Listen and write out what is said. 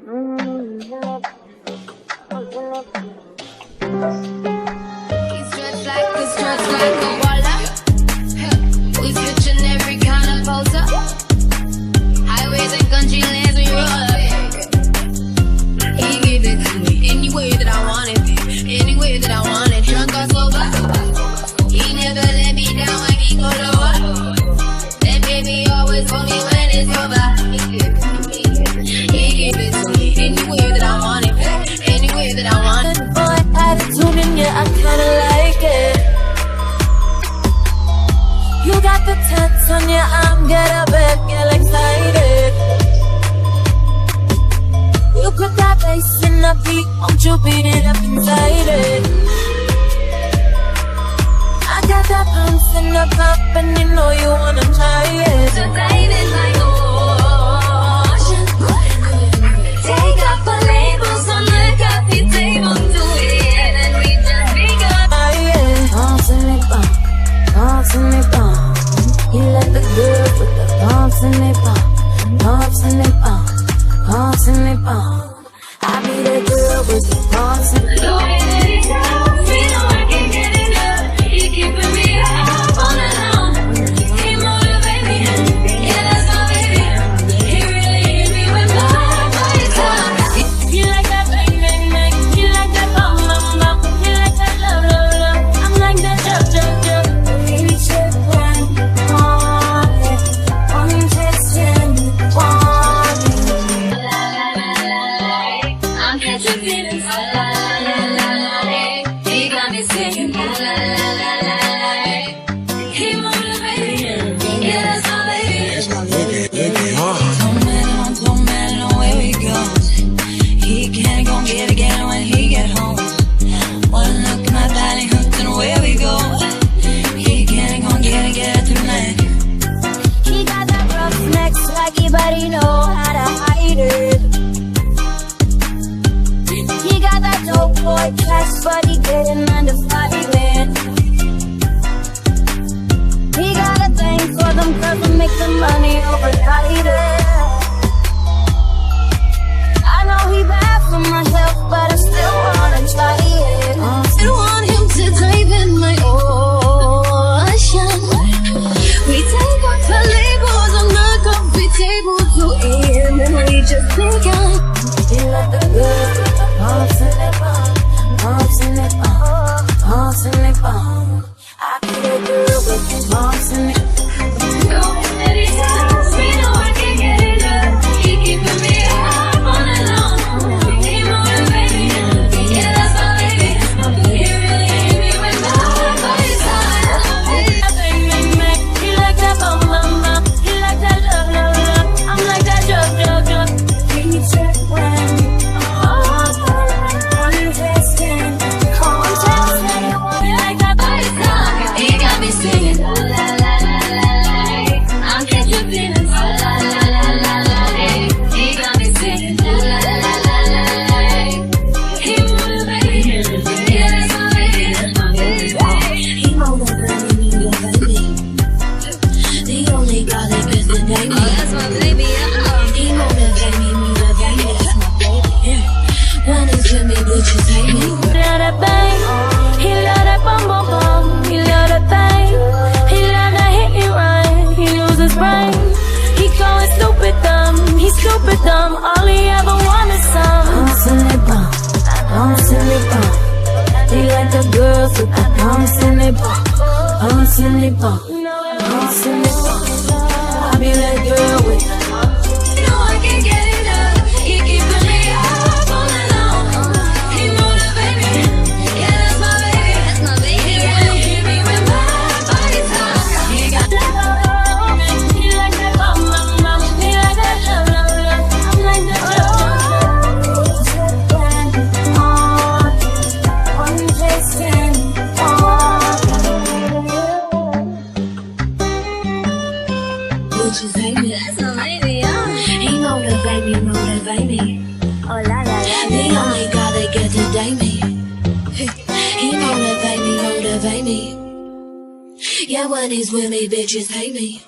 He's dressed like a walla. We switching every kind of poser. Highways and country lands we roll up. He give it to me any way that I want it, any way that I want it. Drunk or sober, he never let me down when he go lower. That baby always hold me when it's over. He give it to me any way that I want it, any way that I want it. Good boy attitude and yeah, I kinda like it. You got the tats on your arm, get up and get excited. You put that bass in the beat, won't you beat it up inside it? I got that bounce in the pop and you know you wanna try it. Today is like ocean. Take off the labels on the coffee table, do it and we just begun. Pumps in it bump, pumps in it bump. He let the girl with the pumps in it bump, pumps in it bump, pumps in it bump. I be the girl with the pumps in it The way that he tells me, no, I can't get enough. He keeping me up all night long. He motivate me, yeah, that's my baby. He really hit me with my body talk. You like that bang, bang, bang. You like that bum, bum, bum. You like that love, love, love. I'm like that jump, jump, jump. Baby, check one, want it. One, just in, want it. La la la la la, I'm catching feelings. La la la la la la, he got me singing. La la la la la la, he motivated me, yeah, that's my baby. Don't matter where we go. He can't gon' get again when he get home. One look at my body hooked and away we go. He can't gon' get tonight. He got that rough neck swaggy, but he know how to hide it. He got that dope boy class, but he getting under fighting. He got a thing for them girls to make the money overnight. I know he bad for my health, but I still wanna try it. I want him to dive in my ocean. We take off the labels on the coffee table to him and we just begun. He let the girls with the pumps in it bump, pumps in it bump, pumps in it bump. I be the girl with the pumps in it. The way that he tells me, no, I can't get enough. He keeping me up all night long. He motivate me, yeah, that's my baby. He really hit me with my body talk. Bang, bang, bang. He like that bum, bum, bum. He like that love, love, love. I'm like that jug, jug, jug. He check when one test in, one test in. He like that body talk. He got me singing. La la la la la la. I'm catching feelings. La la la la la la. He got me singing. La la la la la la. He motivated me. Yeah, that's my baby. That's my baby. He motivated me, yeah, baby. The only guy that gets the name. Oh, that's my baby. He motivated me, yeah, baby. That's my baby. Yeah. When he's with me, bitches hate me. He love that bang. He love that bum, bum, bum. He love that bang. He love that hit me right. He lose his brain. He going stupid dumb. He's stupid dumb. All he ever want is some. Pumps in it bump. Pumps in it bump. He like the girls with the pumps in it bump. Pumps in it bump. Pumps in it bump. I be that girl with the No, I can't get enough. He keeping me up all night long. He motivate me. Yeah, that's my baby. That's my baby. He really hit me with my body talk. He got that. he like that bum, bum, bum. He like that love, love, love. I'm like that one taste in, bitches hate me. That's my baby. He motivate me. Oh la la la. The only guy that get to date me. He motivate me. Yeah, when he's with me, bitches hate me.